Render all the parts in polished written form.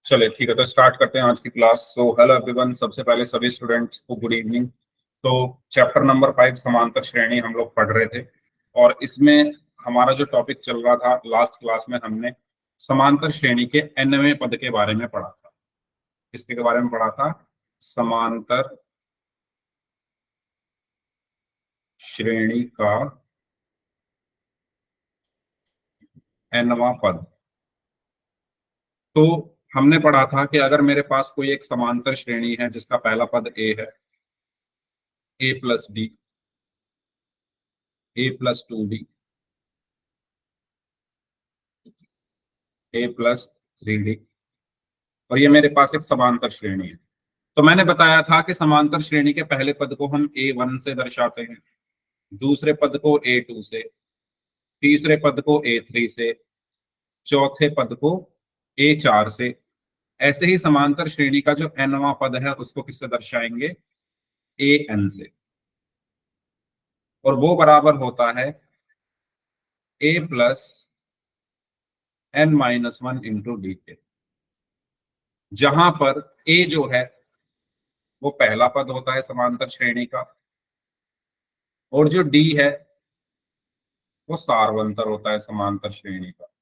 चलिए ठीक है, तो स्टार्ट करते हैं आज की क्लास। सो हेलो एवरीवन, सबसे पहले सभी स्टूडेंट्स को गुड इवनिंग। तो चैप्टर नंबर 5 समांतर श्रेणी हम लोग पढ़ रहे थे, और इसमें हमारा जो टॉपिक चल रहा था, लास्ट क्लास में हमने समांतर श्रेणी के nवें पद के बारे में पढ़ा था। किसके बारे में पढ़ा था? समांतर श्रेणी का nवां पद। तो हमने पढ़ा था कि अगर मेरे पास कोई एक समांतर श्रेणी है जिसका पहला पद a है, a plus D, a plus 2d, a plus 3d, और ये मेरे पास एक समांतर श्रेणी है। तो मैंने बताया था कि समांतर श्रेणी के पहले पद को हम a1 से दर्शाते हैं, दूसरे पद को a2 से, तीसरे पद को a3 से, चौथे पद को a4 से। ऐसे ही समांतर श्रेणी का जो nवां पद है उसको किससे दर्शाएंगे? an से। और वो बराबर होता है a plus n-1 into D के, जहां पर a जो है वो पहला पद होता है समांतर श्रेणी का, और जो d है वो सारवंतर होता है समांतर श्रेणी का।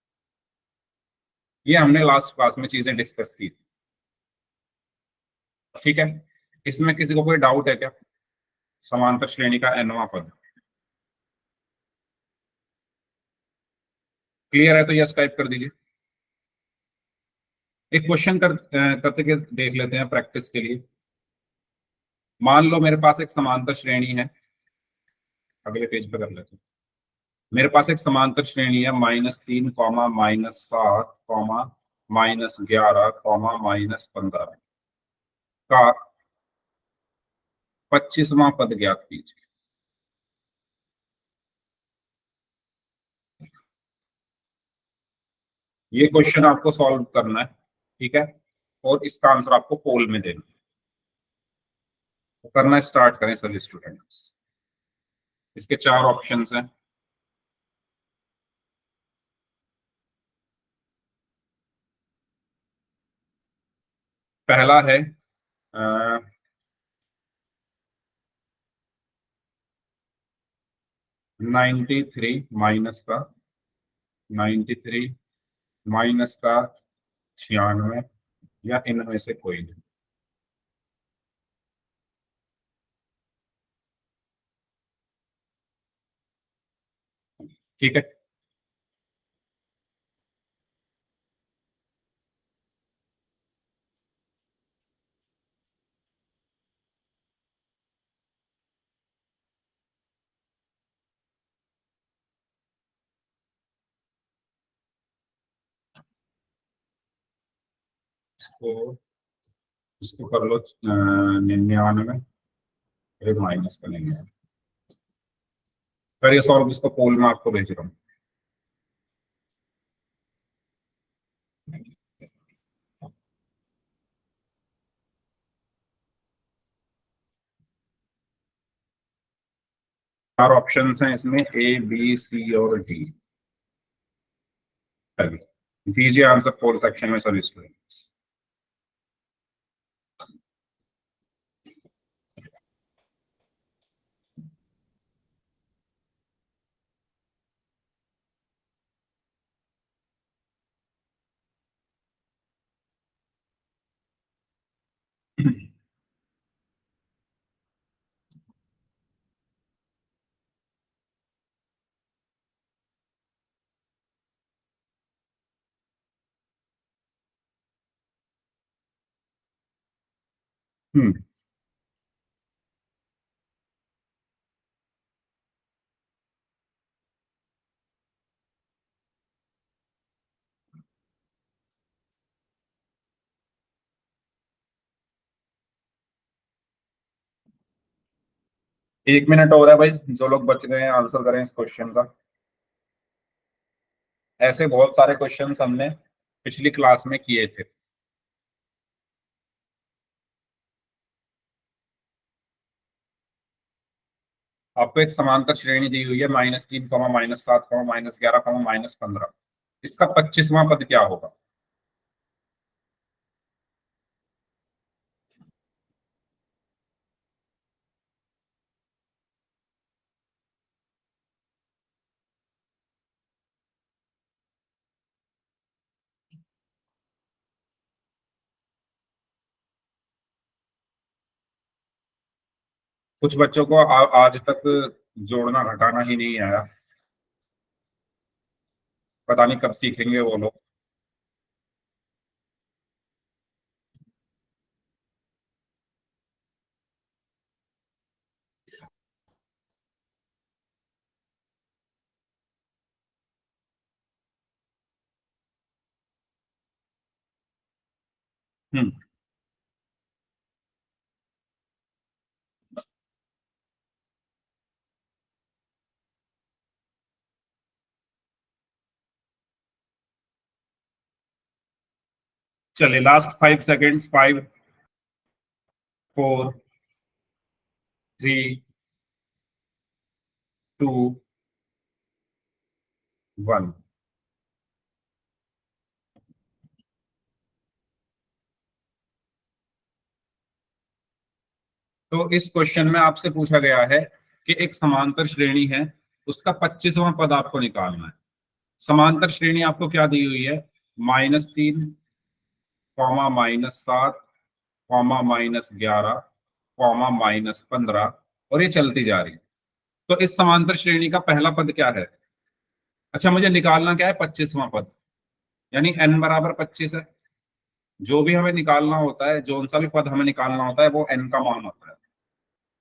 ये हमने लास्ट क्लास में चीजें डिस्कस की थी। ठीक है, इसमें किसी को कोई डाउट है क्या? समांतर श्रेणी का nवां पद क्लियर है तो यस टाइप कर दीजिए। एक क्वेश्चन करते के देख लेते हैं प्रैक्टिस के लिए। मान लो मेरे पास एक समांतर श्रेणी है, अगले पेज पे कर लेते हैं। मेरे पास एक समांतर श्रेणी है -3, -7, -11, -15 का 25वां पद ज्ञात कीजिए। ये क्वेश्चन आपको सॉल्व करना है, ठीक है, और इसका आंसर आपको पोल में देना है। तो करना स्टार्ट करें सभी स्टूडेंट्स। इसके 4 ऑप्शंस हैं। पहला है 93 माइनस का 93 माइनस का 96, या इनमें से कोई नहीं। ठीक है, इसको इसको कर लो 99, फिर माइनस का 99। करिए सॉल्व इसको, पोल में आपको भेज रहा हूँ। चार ऑप्शंस हैं इसमें, ए बी सी और डी। चलिए दीजिए आंसर पोल सेक्शन में सभी स्टूडेंट्स। हम्म, 1 मिनट हो रहा है भाई, जो लोग बच गए हैं आंसर करें इस क्वेश्चन का। ऐसे बहुत सारे क्वेश्चंस हमने पिछली क्लास में किए थे। आपको एक समांतर श्रेणी दी हुई है -3, -7, -11, -15। इसका 25वां पद क्या होगा? कुछ बच्चों को आज तक जोड़ना घटाना ही नहीं आया, पता नहीं कब सीखेंगे वो लोग। हम्म। चलिए लास्ट 5 सेकेंड्स, 5, 4, 3, 2, 1। तो इस क्वेश्चन में आपसे पूछा गया है कि एक समांतर श्रेणी है, उसका 25वां पद आपको निकालना है। समांतर श्रेणी आपको क्या दी हुई है? -3, -7, -11, -15, और ये चलती जा रही है। तो इस समांतर श्रेणी का पहला पद क्या है? अच्छा, मुझे निकालना क्या है? 25वां पद, यानी n बराबर 25 है। जो भी हमें निकालना होता है, जो सा भी पद हमें निकालना होता है, वो n का मान होता है।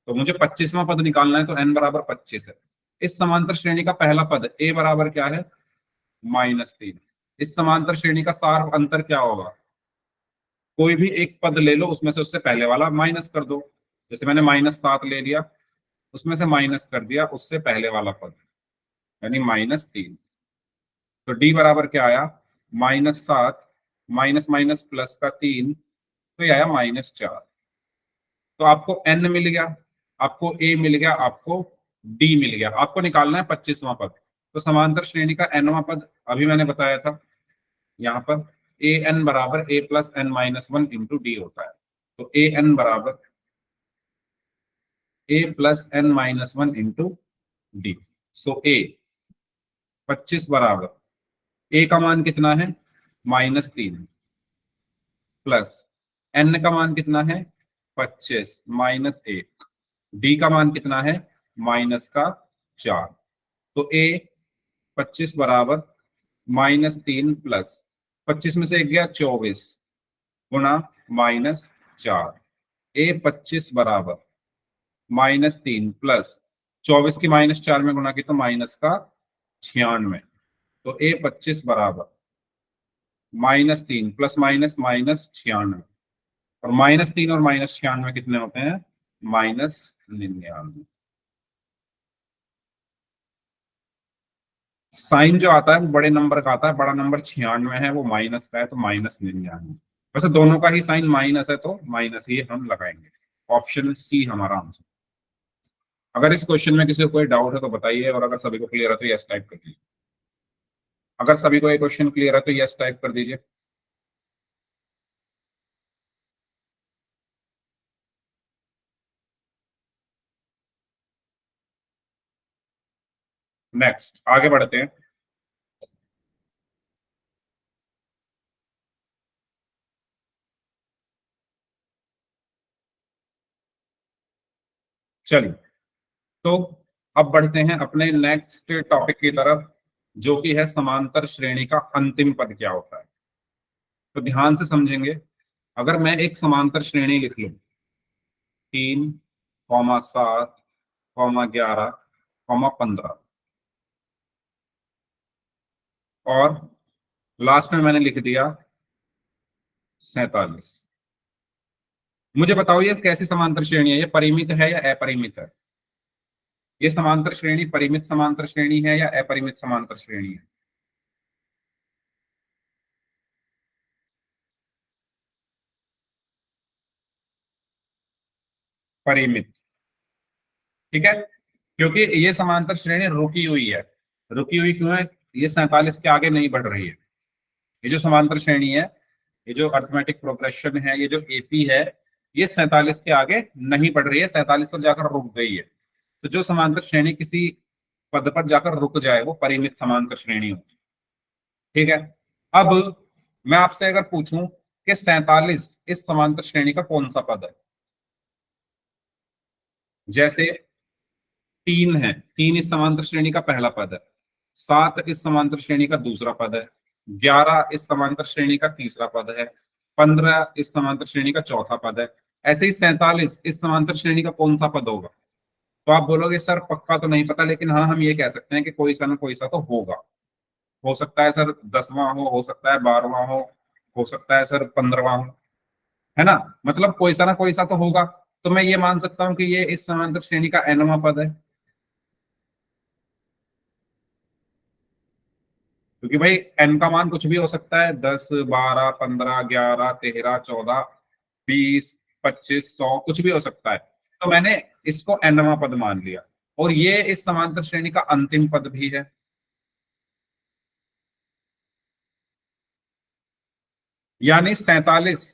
तो मुझे 25वां पद निकालना है, तो n बराबर 25 है। इस समांतर श्रेणी का पहला पद a बराबर क्या है? -3। इस समांतर श्रेणी का सार अंतर क्या होगा? कोई भी एक पद ले लो, उसमें से उससे पहले वाला माइनस कर दो। जैसे मैंने -7 ले लिया, उसमें से माइनस कर दिया उससे पहले वाला पद, यानी -3। तो डी बराबर क्या आया? -7 माइनस माइनस प्लस का 3, तो ये आया -4। तो आपको n मिल गया, आपको a मिल गया, आपको d मिल गया। आपको निकालना है 25वां पद। तो समांतर श्रेणी का nवां पद अभी मैंने बताया था, यहाँ पर ए एन बराबर a plus n minus 1 into d होता है। तो ए एन बराबर a plus n minus 1 into D. So a 25 बराबर a का मान कितना है? -3, प्लस n का मान कितना है? 25 -1, डी का मान कितना है? -4। तो a 25 बराबर -3 प्लस 25 में से एक गया 24 गुणा -4। a 25 बराबर -3 प्लस 24 की -4 में गुणा की तो -96। तो a 25 बराबर -3 प्लस माइनस -96, और -3 और -96 कितने होते हैं? -99। साइन जो आता है वो बड़े नंबर का आता है, बड़ा नंबर 96 है, वो माइनस का है, तो -99। वैसे दोनों का ही साइन माइनस है, तो माइनस ही हम लगाएंगे। ऑप्शन सी हमारा आंसर। अगर इस क्वेश्चन में किसी को कोई डाउट है तो बताइए, और अगर सभी को क्लियर है तो यस टाइप कर दीजिए। अगर सभी को ये क्वेश्चन क्लियर है तो यस टाइप कर दीजिए। नेक्स्ट आगे बढ़ते हैं। चलिए, तो अब बढ़ते हैं अपने नेक्स्ट टॉपिक की तरफ, जो कि है समांतर श्रेणी का अंतिम पद क्या होता है। तो ध्यान से समझेंगे। अगर मैं एक समांतर श्रेणी लिख लूं, 3, 7, 11, 15, और लास्ट में मैंने लिख दिया 47। मुझे बताओ ये कैसी समांतर श्रेणी है? ये परिमित है या अपरिमित है? ये समांतर श्रेणी परिमित समांतर श्रेणी है या अपरिमित समांतर श्रेणी है? परिमित। ठीक है, क्योंकि ये समांतर श्रेणी रुकी हुई है। रुकी हुई क्यों है? ये 47 के आगे नहीं बढ़ रही है। ये जो समांतर श्रेणी है, ये जो अर्थमेटिक प्रोग्रेशन है, ये जो एपी है, ये 47 के आगे नहीं बढ़ रही है, 47 पर जाकर रुक गई है। तो जो समांतर श्रेणी किसी पद पर जाकर रुक जाए, वो परिमित समांतर श्रेणी होती है। ठीक है। अब मैं आपसे अगर पूछूं कि 47 इस समांतर श्रेणी का कौन सा पद है? जैसे 3 है, 3 इस समांतर श्रेणी का पहला पद है, 7 इस समांतर श्रेणी का दूसरा पद है, 11 इस समांतर श्रेणी का तीसरा पद है, 15 इस समांतर श्रेणी का चौथा पद है। ऐसे ही 47 इस समांतर श्रेणी का कौन सा पद होगा? तो आप बोलोगे सर पक्का तो नहीं पता, लेकिन हाँ हम ये कह सकते हैं कि कोई सा ना कोई सा तो होगा। हो सकता है सर 10वां हो सकता है 12वां हो सकता है सर 15वां हो, है ना। मतलब कोई सा ना कोई सा तो होगा। तो मैं ये मान सकता हूं कि ये इस समांतर श्रेणी का nवां पद है, क्योंकि भाई n का मान कुछ भी हो सकता है, 10 12 15 11 13 14 20 25 100 कुछ भी हो सकता है। तो मैंने इसको nवां पद मान लिया, और ये इस समांतर श्रेणी का अंतिम पद भी है। यानी 47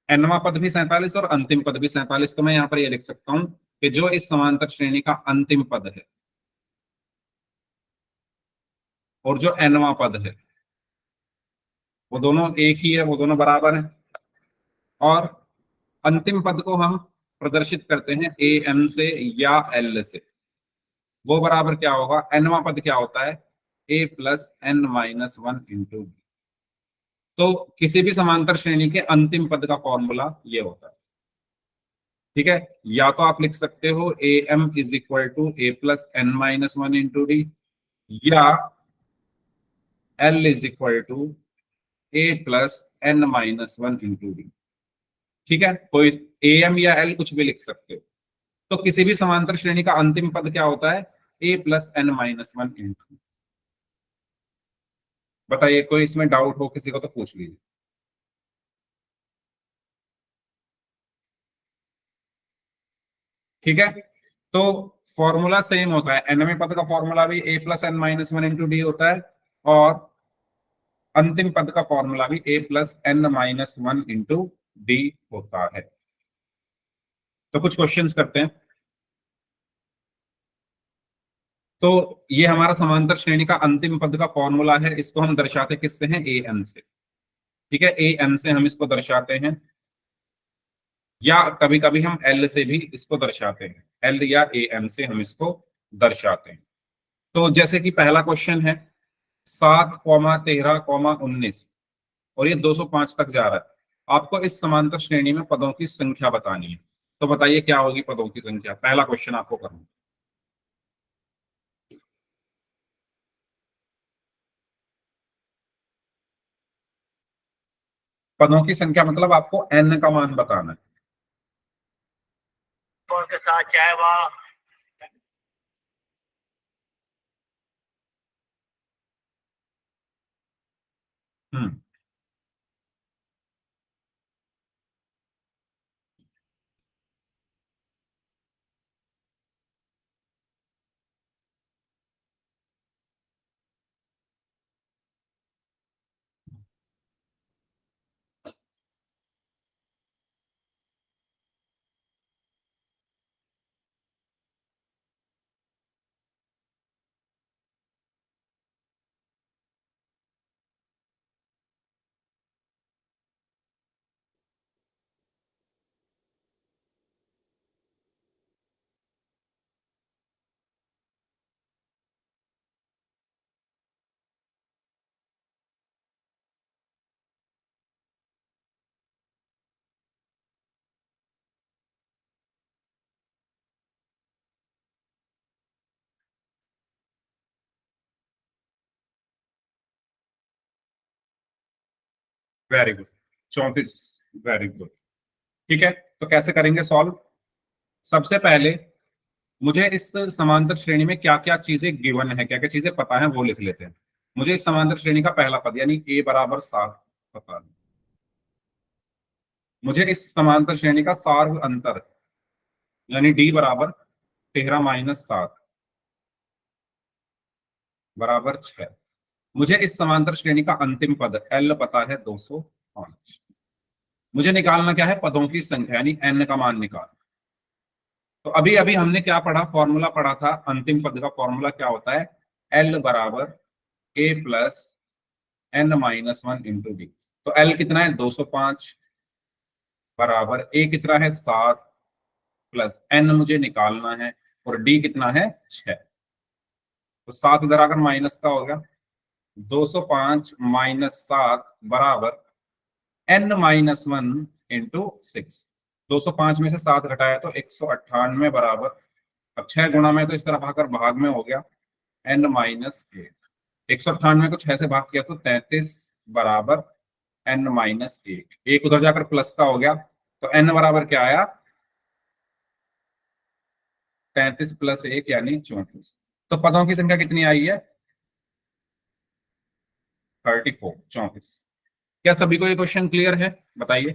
nवां पद भी 47 और अंतिम पद भी 47। तो मैं यहाँ पर ये लिख सकता हूं कि जो इस समांतर श्रेणी का अंतिम पद है और जो nवां पद है वो दोनों एक ही है, वो दोनों बराबर हैं। और अंतिम पद को हम प्रदर्शित करते हैं ए एम से या एल से। वो बराबर क्या होगा? nवां पद क्या होता है? A plus N minus one into b. तो किसी भी समांतर श्रेणी के अंतिम पद का फॉर्मूला ये होता है। ठीक है, या तो आप लिख सकते हो a m is equal to A plus N minus one into d, या l is equal to A plus N minus one into d. ठीक है, कोई ए एम या एल कुछ भी लिख सकते हो। तो किसी भी समांतर श्रेणी का अंतिम पद क्या होता है? A plus N minus one into. बताइए, कोई इसमें डाउट हो किसी को तो पूछ लीजिए। ठीक है, तो फॉर्मूला सेम होता है, एनवें पद का फॉर्मूला भी a plus N minus one into d होता है, और अंतिम पद का फॉर्मूला भी a plus N minus one into d होता है। तो कुछ क्वेश्चंस करते हैं। तो ये हमारा समांतर श्रेणी का अंतिम पद का फॉर्मूला है, इसको हम दर्शाते किससे हैं? ए एन से। ठीक है, ए एन से हम इसको दर्शाते हैं, या कभी कभी हम एल से भी इसको दर्शाते हैं, एल या ए एन से हम इसको दर्शाते हैं। तो जैसे कि पहला क्वेश्चन है 7, 13, 19, और ये 205 तक जा रहा है। आपको इस समांतर श्रेणी में पदों की संख्या बतानी है। तो बताइए क्या होगी पदों की संख्या? पहला क्वेश्चन आपको करना है। पदों की संख्या मतलब आपको n का मान बताना है। के साथ चाहे वह हम्म वेरी गुड, 34। Very good. ठीक है, तो कैसे करेंगे सॉल्व? सबसे पहले मुझे इस समांतर श्रेणी में क्या क्या चीजें गिवन है, क्या क्या चीजें पता है, वो लिख लेते हैं। मुझे इस समांतर श्रेणी का पहला पद यानी a बराबर 7 पता है। मुझे इस समांतर श्रेणी का सार्व अंतर यानी d बराबर 13 - 7 बराबर 6। मुझे इस समांतर श्रेणी का अंतिम पद l पता है 205। मुझे निकालना क्या है? पदों की संख्या यानी n का मान निकाल। तो अभी अभी हमने क्या पढ़ा? फॉर्मूला पढ़ा था, अंतिम पद का फॉर्मूला क्या होता है? l बराबर a plus N minus one into D. तो l कितना है? 205 बराबर a कितना है? 7 प्लस n मुझे निकालना है और d कितना है 6। तो 7 इधर आकर माइनस का हो गया, 205 माइनस 7 बराबर n माइनस 1 इंटू 6। 205 में से 7 घटाया तो 198 बराबर, अब 6 गुणा में तो इस तरफ आकर भाग में हो गया n माइनस 8। 198 को 6 से भाग किया तो 33 बराबर n माइनस 1। एक उधर जाकर प्लस का हो गया तो n बराबर क्या आया 33 प्लस 1 यानी 34। तो पदों की संख्या कितनी आई है 34, 34। क्या सभी को ये क्वेश्चन क्लियर है, बताइए।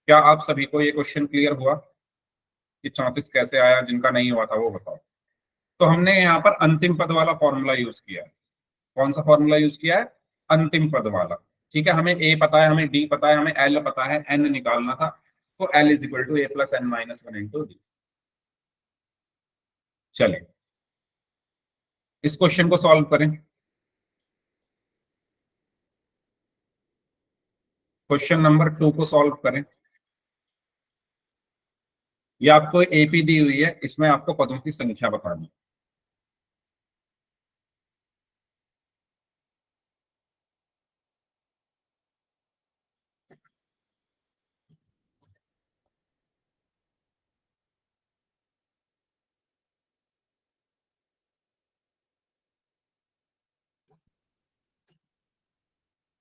क्या आप सभी को ये क्वेश्चन क्लियर हुआ कि 34 कैसे आया, जिनका नहीं हुआ था वो बताओ। तो हमने यहाँ पर अंतिम पद वाला फॉर्मूला यूज किया है। कौन सा फॉर्मूला यूज किया है, अंतिम पद वाला। ठीक है, हमें ए पता है, हमें डी पता है, हमें एल पता है, एन निकालना था। तो L is equal to A plus N minus 1 into D. चलिए इस क्वेश्चन को सॉल्व करें। क्वेश्चन नंबर 2 को सॉल्व करें। ये आपको एपी दी हुई है, इसमें आपको पदों की संख्या बतानी है।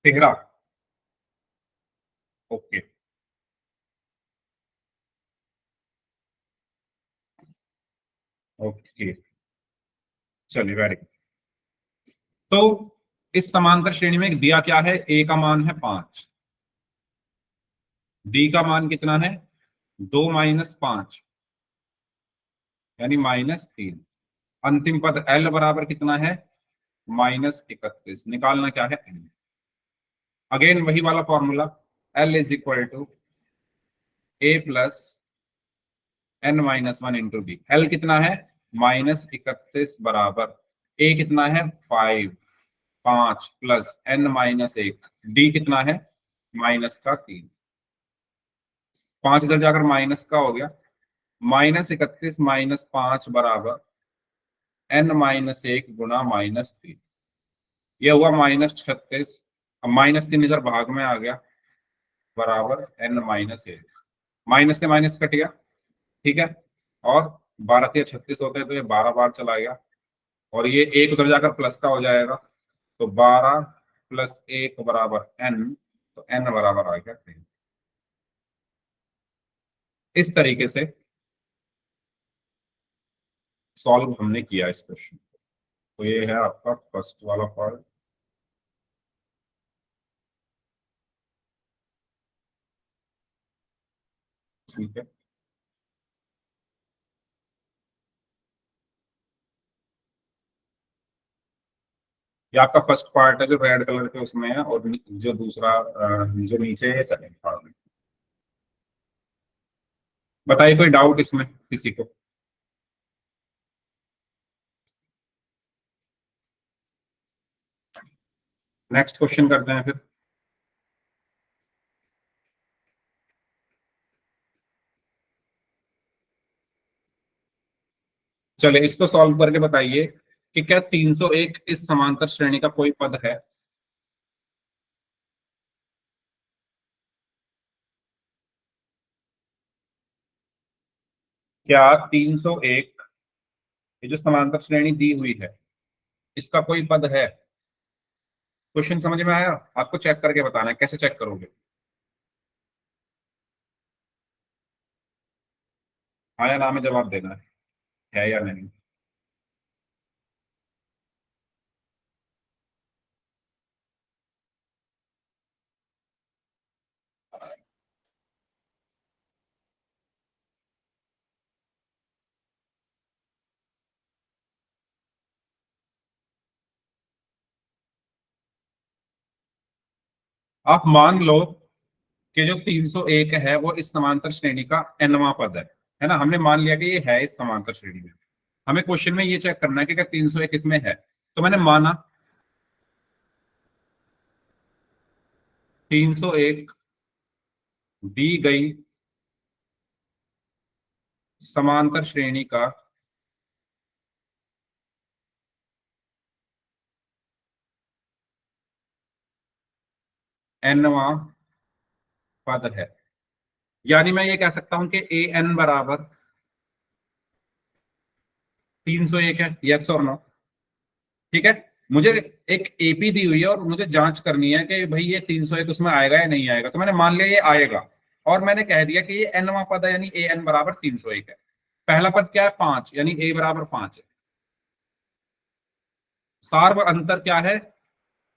तेरह, ओके। ओके चलिए वेरी गुड। तो इस समांतर श्रेणी में दिया क्या है, ए का मान है 5, डी का मान कितना है 2 माइनस 5 यानी -3। अंतिम पद एल बराबर कितना है -31। निकालना क्या है एन। अगेन वही वाला formula, L is equal to A plus N minus 1 into D. L कितना है -31 बराबर ए कितना है 5, 5 प्लस एन माइनस 1, डी कितना है -3। 5 इधर जाकर माइनस का हो गया, -31 माइनस 5 बराबर एन माइनस 1 गुना -3। ये हुआ -36। अब -3 इधर भाग में आ गया बराबर एन माइनस 1। माइनस से माइनस कट गया, ठीक है। और 12 या 36 होते हैं तो ये 12 बार चला गया, और ये एक उधर जाकर प्लस का हो जाएगा। तो 12 प्लस 1 बराबर एन, तो एन बराबर आ गया 3। इस तरीके से सॉल्व हमने किया इस क्वेश्चन। तो ये है आपका फर्स्ट वाला पार्ट। ठीक है, ये आपका फर्स्ट पार्ट है जो रेड कलर के उसमें है, और जो दूसरा जो नीचे है सेकंड पार्ट में। बताइए कोई डाउट इसमें किसी को। नेक्स्ट क्वेश्चन करते हैं फिर। चलिए इसको सॉल्व करके बताइए कि क्या 301 इस समांतर श्रेणी का कोई पद है। क्या 301 ये जो समांतर श्रेणी दी हुई है इसका कोई पद है। क्वेश्चन समझ में आया, आपको चेक करके बताना है, कैसे चेक करोगे। हाँ या ना में जवाब देना है या नहीं। आप मान लो कि जो 301 है वो इस समांतर श्रेणी का nवां पद है ना। हमने मान लिया कि ये है इस समांतर श्रेणी में। हमें क्वेश्चन में ये चेक करना है कि क्या 301 इसमें है। तो मैंने माना 301 दी गई समांतर श्रेणी का nवां पद है। यानी मैं ये कह सकता हूं कि ए एन बराबर 301 है। यस और नो? ठीक है। मुझे एक एपी दी हुई है और मुझे जांच करनी है कि भाई ये 301 उसमें आएगा या नहीं आएगा। तो मैंने मान लिया ये आएगा और मैंने कह दिया कि ये एनवां पद है, यानी ए एन बराबर 301 है। पहला पद क्या है? 5, यानी ए बराबर 5 है। सार्व अंतर क्या है?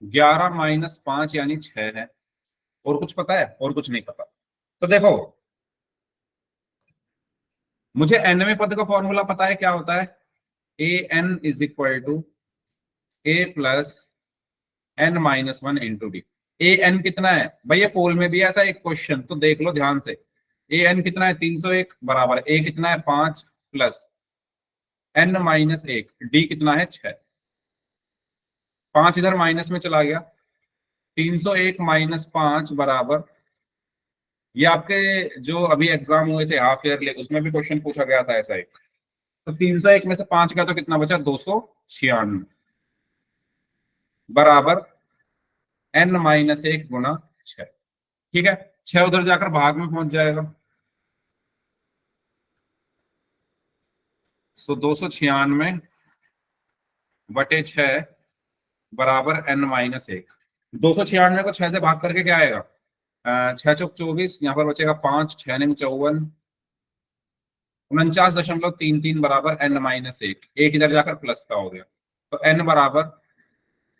11 माइनस 5 यानी 6 है। और कुछ पता है? और कुछ नहीं पता। तो देखो, मुझे nवें पद का फॉर्मूला पता है, क्या होता है? A n is equal to A plus N minus one into d. A n कितना है भाई? ये पोल में भी है ऐसा एक क्वेश्चन, तो देख लो ध्यान से। ए एन कितना है? 301 बराबर ए कितना है? 5 प्लस एन माइनस 1, डी कितना है? 6। 5 इधर माइनस में चला गया। 301 माइनस 5 बराबर, ये आपके जो अभी एग्जाम हुए थे हाफ ईयरली, उसमें भी क्वेश्चन पूछा गया था ऐसा एक। तो 301 में से 5 का तो कितना बचा? 296 बराबर एन माइनस 1 गुना 6। ठीक है, 6 उधर जाकर भाग में पहुंच जाएगा। सो 296/6 बराबर एन माइनस 1। 296 को 6 से भाग करके क्या आएगा? 6 चौक 24, यहाँ पर बचेगा 5, 6 9 54, 49.33 बराबर एन माइनस 1। एक इधर जाकर प्लस का हो गया, तो एन बराबर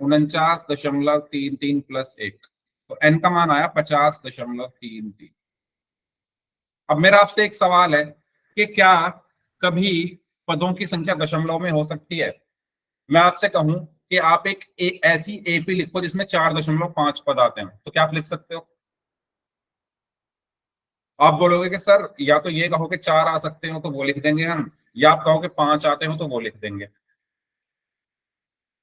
49.33 प्लस 1, तो एन का मान आया 50.33। अब मेरा आपसे एक सवाल है कि क्या कभी पदों की संख्या दशमलव में हो सकती है? मैं आपसे कहूं कि आप ऐसी एपी लिखो जिसमें 4.5 पद आते हैं, तो क्या आप लिख सकते हो? आप बोलोगे कि सर या तो ये कहो कि 4 आ सकते हो तो वो लिख देंगे हम, या आप कहो कि 5 आते हो तो वो लिख देंगे।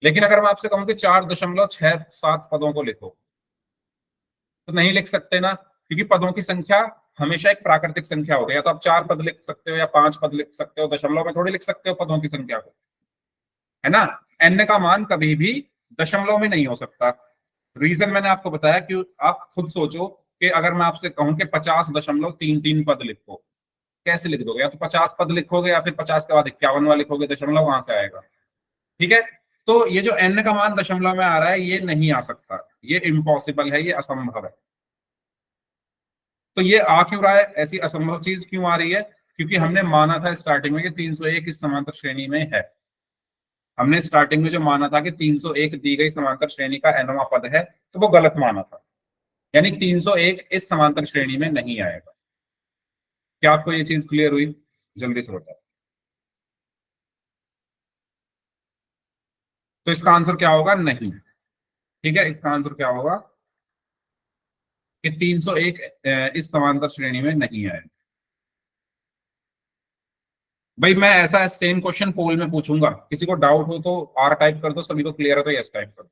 लेकिन अगर मैं आपसे कहूं कि 4.67 पदों को लिखो, तो नहीं लिख सकते ना, क्योंकि पदों की संख्या हमेशा एक प्राकृतिक संख्या होती है। या तो आप 4 पद लिख सकते हो या 5 पद लिख सकते हो, दशमलव में थोड़ी लिख सकते हो पदों की संख्या को, है ना? एन का मान कभी भी दशमलव में नहीं हो सकता। रीजन मैंने आपको बताया कि आप खुद सोचो कि अगर मैं आपसे कहूं कि 50.33 पद लिखो, कैसे लिख दोगे? या तो 50 पद लिखोगे या फिर 50 के बाद 51वां लिखोगे, दशमलव वहां से आएगा। ठीक है, तो ये जो एन का मान दशमलव में आ रहा है ये नहीं आ सकता, ये इम्पॉसिबल है, ये असंभव है। तो ये आ क्यों रहा है? ऐसी असंभव चीज क्यों आ रही है? क्योंकि हमने माना था स्टार्टिंग में कि 301 इस समांतर श्रेणी में है। हमने स्टार्टिंग में जो माना था कि 301 दी गई समांतर श्रेणी का nवां पद है, तो वो गलत माना था। यानी 301 इस समांतर श्रेणी में नहीं आएगा। क्या आपको ये चीज क्लियर हुई? जल्दी से बताओ। तो इसका आंसर क्या होगा? नहीं। ठीक है, इसका आंसर क्या होगा कि 301 इस समांतर श्रेणी में नहीं आएगा। भाई मैं ऐसा सेम क्वेश्चन पोल में पूछूंगा, किसी को डाउट हो तो आर टाइप कर दो, सभी को क्लियर है तो यस टाइप कर दो।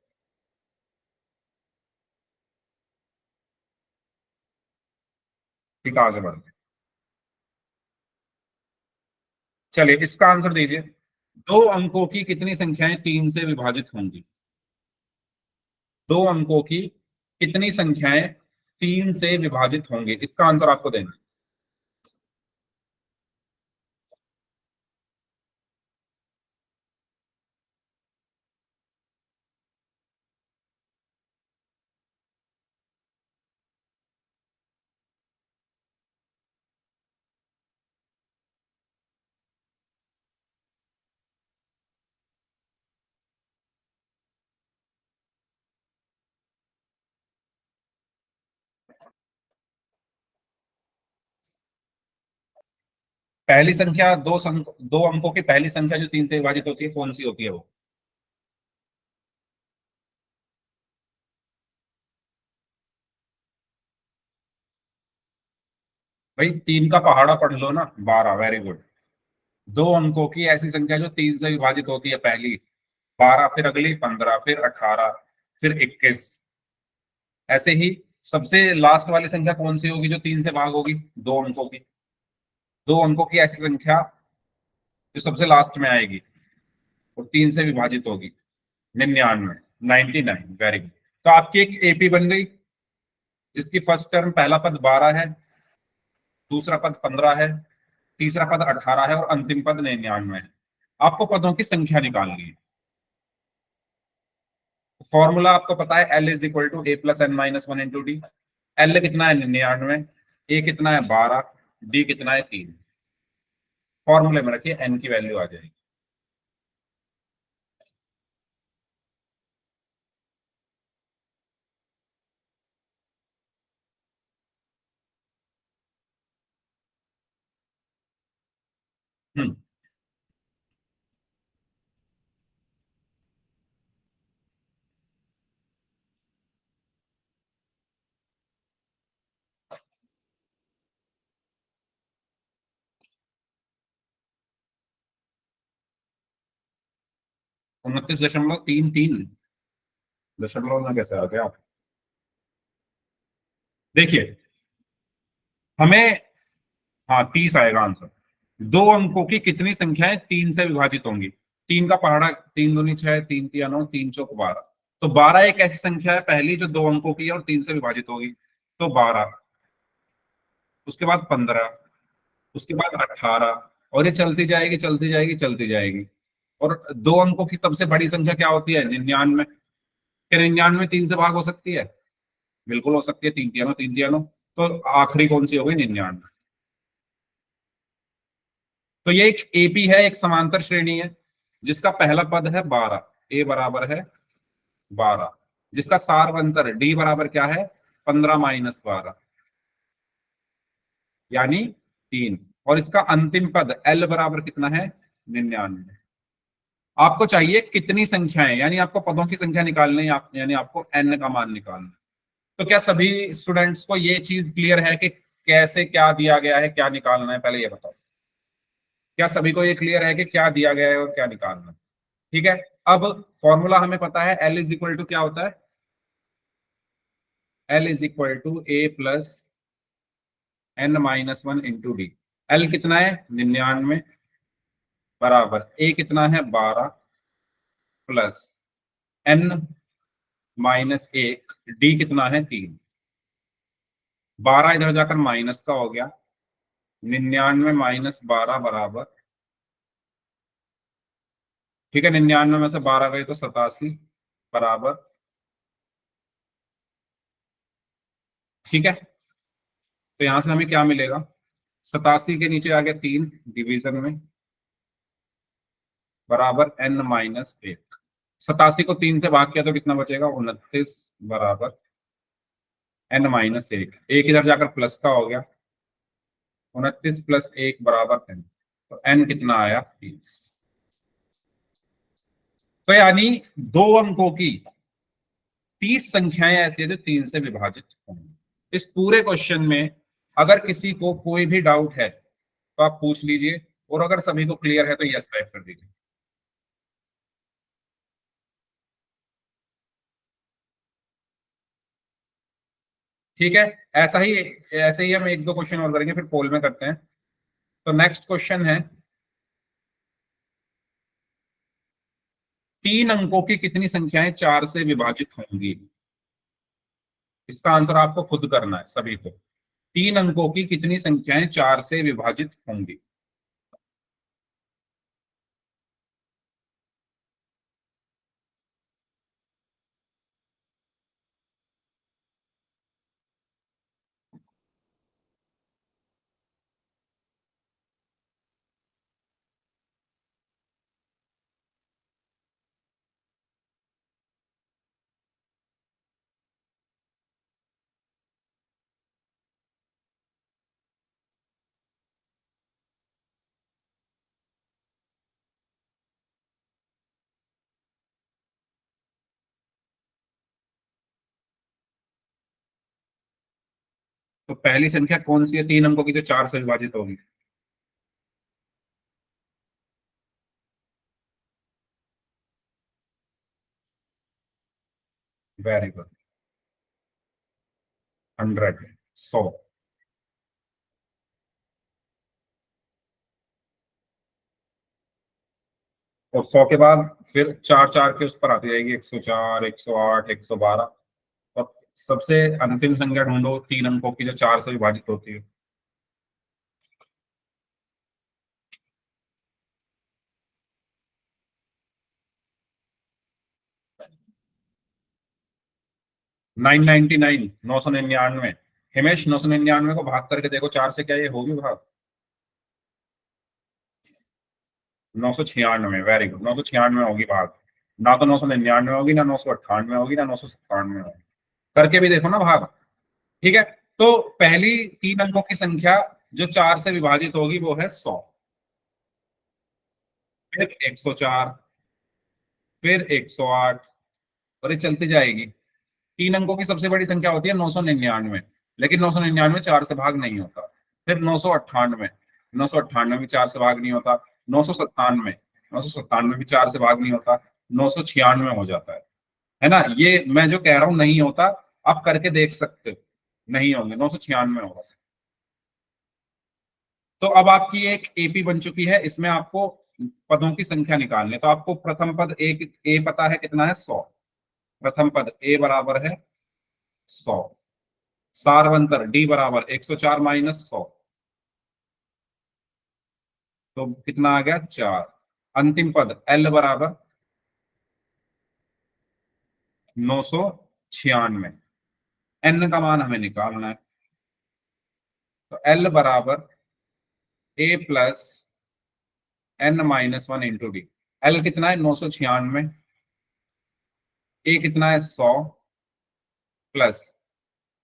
ठीक है, आगे बढ़ते हैं। चलिए इसका आंसर दीजिए। दो अंकों की कितनी संख्याएं 3 से विभाजित होंगी? दो अंकों की कितनी संख्याएं 3 से विभाजित होंगी, इसका आंसर आपको देना है। पहली संख्या दो अंकों की पहली संख्या जो 3 से विभाजित होती है, कौन सी होती है वो? भाई 3 का पहाड़ा पढ़ लो ना, 12। Very good. दो अंकों की ऐसी संख्या जो 3 से विभाजित होती है, पहली 12, फिर अगली 15, फिर 18, फिर 21। ऐसे ही सबसे लास्ट वाली संख्या कौन सी होगी जो 3 से भाग होगी? दो अंकों की। दो अंकों की ऐसी संख्या जो सबसे लास्ट में आएगी और 3 से विभाजित होगी। 99, 99, वेरी गुड। तो आपकी एक एपी बन गई जिसकी फर्स्ट टर्म पहला पद 12 है, दूसरा पद 15 है, तीसरा पद 18 है और अंतिम पद 99 है। आपको पदों की संख्या निकालनी है। फॉर्मूला आपको पता है, L is equal to A plus N minus one into D. L कितना है 99, ए कितना है 12, डी कितना है 3। फॉर्मूले में रखिए, एन की वैल्यू आ जाएगी। हम्म 29.33 दशमलव में कैसे आ गया? देखिए हमें, हाँ 30 आएगा आंसर। दो अंकों की कितनी संख्याएं 3 से विभाजित होंगी? 3 का पहाड़ा, 3 दूनी 6, 3 तिया 9, 3 चौक 12। तो 12 एक ऐसी संख्या है पहली जो दो अंकों की है और 3 से विभाजित होगी। तो 12, उसके बाद 15, उसके बाद 18, और ये चलती जाएगी चलती जाएगी चलती जाएगी। और दो अंकों की सबसे बड़ी संख्या क्या होती है? 99। क्या 99 3 से भाग हो सकती है? बिल्कुल हो सकती है। 3 तिया 9, 3 तिया 9। तो आखिरी कौन सी हो गई? 99। तो ये एक एपी है, एक समांतर श्रेणी है जिसका पहला पद है 12, ए बराबर है 12, जिसका सारवंतर डी बराबर क्या है? 15 - 12 यानी 3। और इसका अंतिम पद एल बराबर कितना है? 99। आपको चाहिए कितनी संख्याएं, यानी आपको पदों की संख्या निकालनी है, यानी आपको एन का मान निकालना है। तो क्या सभी स्टूडेंट्स को ये चीज क्लियर है कि कैसे क्या दिया गया है, क्या निकालना है? पहले ये बताओ, क्या सभी को ये क्लियर है कि क्या दिया गया है और क्या निकालना है? ठीक है। अब फॉर्मूला हमें पता है, एल इज इक्वल टू क्या होता है? L is equal to A plus N minus one into D. L कितना है? 99, बराबर ए कितना है? 12 प्लस एन -1, डी कितना है? 3। 12 इधर जाकर माइनस का हो गया, 99 - 12 बराबर, ठीक है, 99 में से 12 गए तो 87 बराबर, ठीक है। तो यहां से हमें क्या मिलेगा? 87 के नीचे आ गया 3 डिवीजन में, बराबर n-1। 87 को 3 से भाग किया तो कितना बचेगा? 29 बराबर n-1। एक इधर जाकर प्लस का हो गया, 29 + 1 बराबर n। तो n कितना आया? 30। तो यानी दो अंकों की 30 संख्याएं ऐसी है जो 3 से विभाजित होंगी। इस पूरे क्वेश्चन में अगर किसी को कोई भी डाउट है तो आप पूछ लीजिए, और अगर सभी को क्लियर है तो यस टाइप कर दीजिए। ठीक है। ऐसा ही, ऐसे ही हम एक दो क्वेश्चन और करेंगे, फिर पोल में करते हैं। तो नेक्स्ट क्वेश्चन है, 3 अंकों की कितनी संख्याएं 4 से विभाजित होंगी? इसका आंसर आपको खुद करना है सभी को। 3 अंकों की कितनी संख्याएं 4 से विभाजित होंगी? तो पहली संख्या कौन सी है 3 अंकों की जो 4 से विभाजित होगी? Very good, 100, 100। और 100 के बाद फिर चार चार के उस पर आती जाएगी, 104, 108, 112। और सबसे अंतिम संख्या ढूंढो 3 अंकों की जो 4 से विभाजित होती है। नाइन 99, 999। हिमेश, 999 को भाग करके देखो 4 से, क्या ये होगी भाग? 996, वेरी गुड, 996 होगी भाग। ना तो 999 होगी, ना 998 होगी, ना 997 होगी। करके भी देखो ना भाग। ठीक है, तो पहली 3 अंकों की संख्या जो 4 से विभाजित होगी वो है 100, फिर 104, फिर 108, और ये चलती जाएगी। 3 अंकों की सबसे बड़ी संख्या होती है 999, लेकिन 999 4 से भाग नहीं होता। फिर 998, 998 भी 4 से भाग नहीं होता। 997, 997 भी 4 से भाग नहीं होता। 996 हो जाता है ना? ये मैं जो कह रहा हूं नहीं होता, आप करके देख सकते हो, नहीं होंगे, 996 होगा। तो अब आपकी एक एपी बन चुकी है, इसमें आपको पदों की संख्या निकालनी है। तो आपको प्रथम पद ए पता है कितना है? 100। प्रथम पद ए बराबर है 100। सारवंतर डी बराबर 104 माइनस 100, तो कितना आ गया? 4। अंतिम पद एल बराबर 996। एन का मान हमें निकालना है, तो एल बराबर a plus N minus 1 into D. L कितना है? 996। ए कितना है? 100 प्लस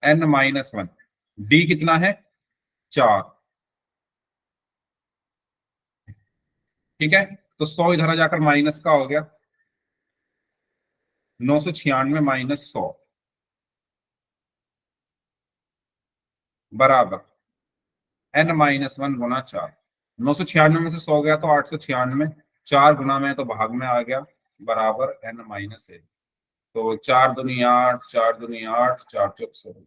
एन माइनस 1। डी कितना है? 4। ठीक है, तो 100 इधर आ जाकर माइनस का हो गया, 996 माइनस 100 बराबर n-1 गुना 4। 996 में से 100 गया तो 896, 4 गुना में तो भाग में आ गया, बराबर n-1। तो 4 दूनी 8, 4 दूनी 8, 4 चौक 16,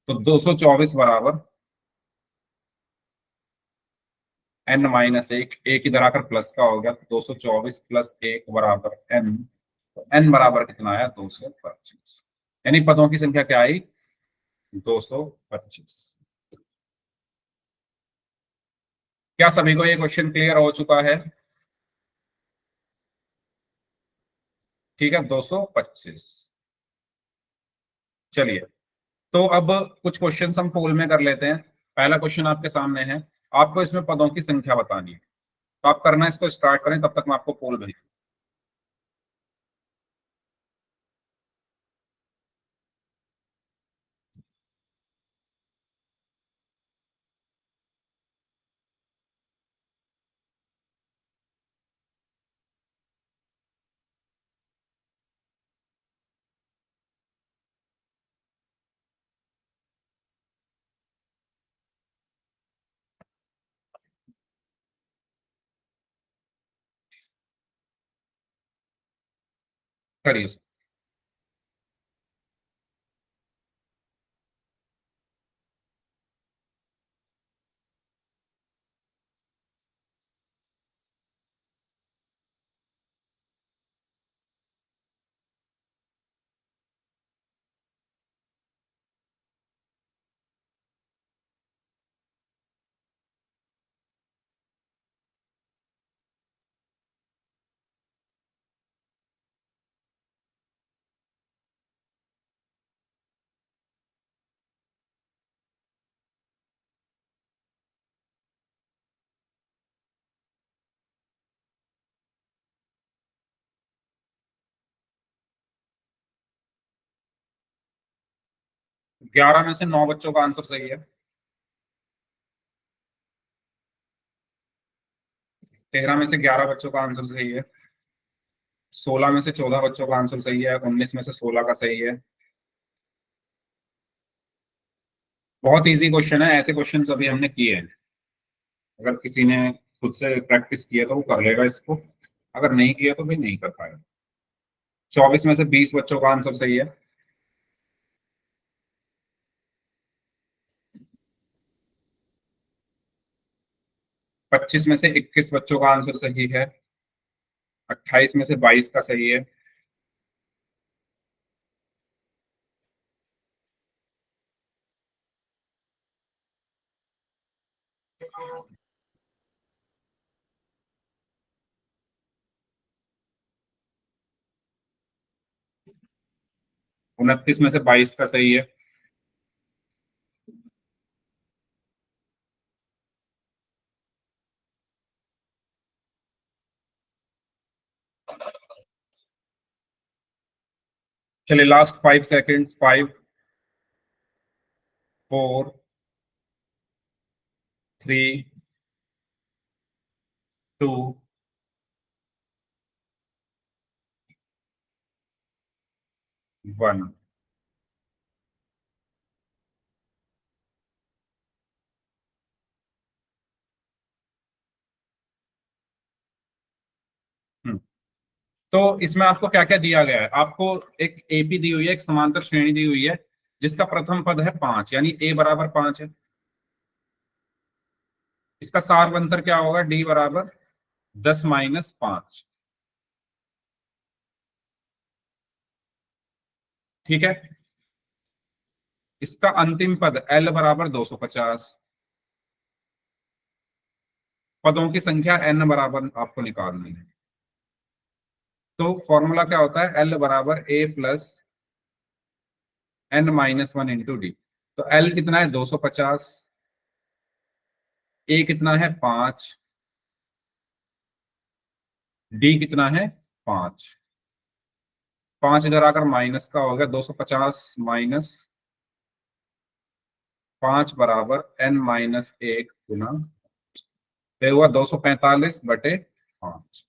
तो 224 बराबर n-1। एक इधर आकर प्लस का हो गया, 224 प्लस 1 बराबर n। तो n बराबर कितना आया? 225। यानी पदों की संख्या क्या आई? 225। क्या सभी को ये क्वेश्चन क्लियर हो चुका है? ठीक है, 225। चलिए, तो अब कुछ क्वेश्चन हम पोल में कर लेते हैं। पहला क्वेश्चन आपके सामने है, आपको इसमें पदों की संख्या बतानी है। तो आप करना इसको स्टार्ट करें, तब तक मैं आपको पोल भेज। करिए। 11 में से 9 बच्चों का आंसर सही है। 13 में से 11 बच्चों का आंसर सही है। 16 में से 14 बच्चों का आंसर सही है। 19 में से 16 का सही है। बहुत इजी क्वेश्चन है, ऐसे क्वेश्चन अभी हमने किए हैं। अगर किसी ने खुद से प्रैक्टिस किया तो वो कर लेगा इसको, अगर नहीं किया तो भी नहीं कर पाएगा। 24 में से 20 बच्चों का आंसर सही है। 25 में से 21 बच्चों का आंसर सही है। 28 में से 22 का सही है। उनतीस में से 22 का सही है। चलिए लास्ट 5 सेकेंड्स। 5, 4, 3, 2, 1। तो इसमें आपको क्या क्या दिया गया है? आपको एक एपी दी हुई है, एक समांतर श्रेणी दी हुई है जिसका प्रथम पद है 5, यानी ए बराबर 5 है। इसका सारवंतर क्या होगा? डी बराबर 10 - 5। ठीक है। इसका अंतिम पद एल बराबर 250। पदों की संख्या एन बराबर आपको निकालनी है। तो फॉर्मूला क्या होता है? एल बराबर a plus n - 1 into D. तो एल कितना है? 250। ए कितना है? 5। डी कितना है? 5। 5 इधर आकर माइनस का हो गया, 250 माइनस 5 बराबर n - 1 गुना, फिर हुआ 245/5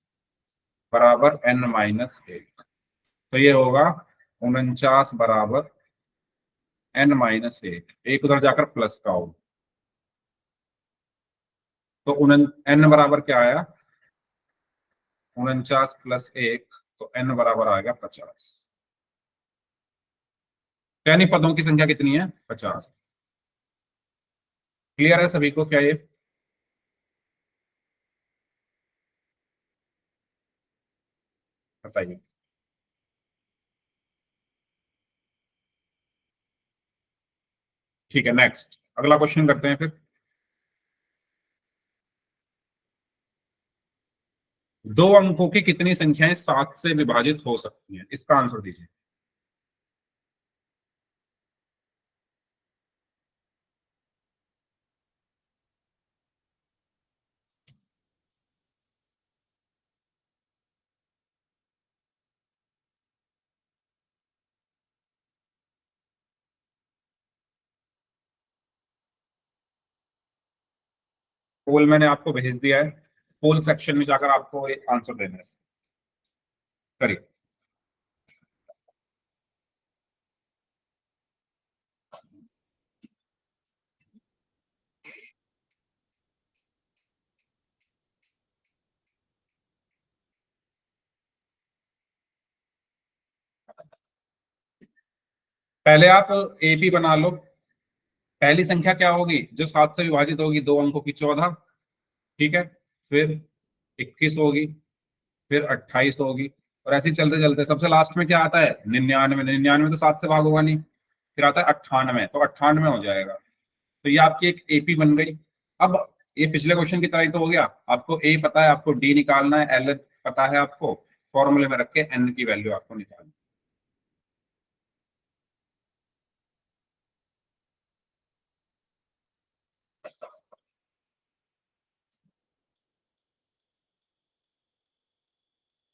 बराबर n - 1। तो ये होगा 49 बराबर n - 1। एक उधर जाकर प्लस का होगा। तो n बराबर क्या आया? 49 + 1, तो n बराबर आ गया 50। यानी पदों की संख्या कितनी है? 50। क्लियर है सभी को क्या ये? बताइए। ठीक है, नेक्स्ट अगला क्वेश्चन करते हैं फिर। दो अंकों की कितनी संख्याएं 7 से विभाजित हो सकती हैं? इसका आंसर दीजिए। पोल मैंने आपको भेज दिया है। पोल सेक्शन में जाकर आपको एक आंसर देना है। करिए। पहले आप एपी बना लो। पहली संख्या क्या होगी जो 7 से विभाजित होगी? दो अंकों की 14। ठीक है। फिर 21 होगी। फिर 28 होगी। और ऐसे ही चलते चलते सबसे लास्ट में क्या आता है? 99। 99 तो 7 से भाग होगा नहीं। फिर आता है 98, तो 98 हो जाएगा। तो ये आपकी एक एपी बन गई। अब ये पिछले क्वेश्चन की तरह ही तो हो गया। आपको ए पता है, आपको डी निकालना है, एल पता है आपको, फॉर्मूले में रख के एन की वैल्यू आपको निकालनी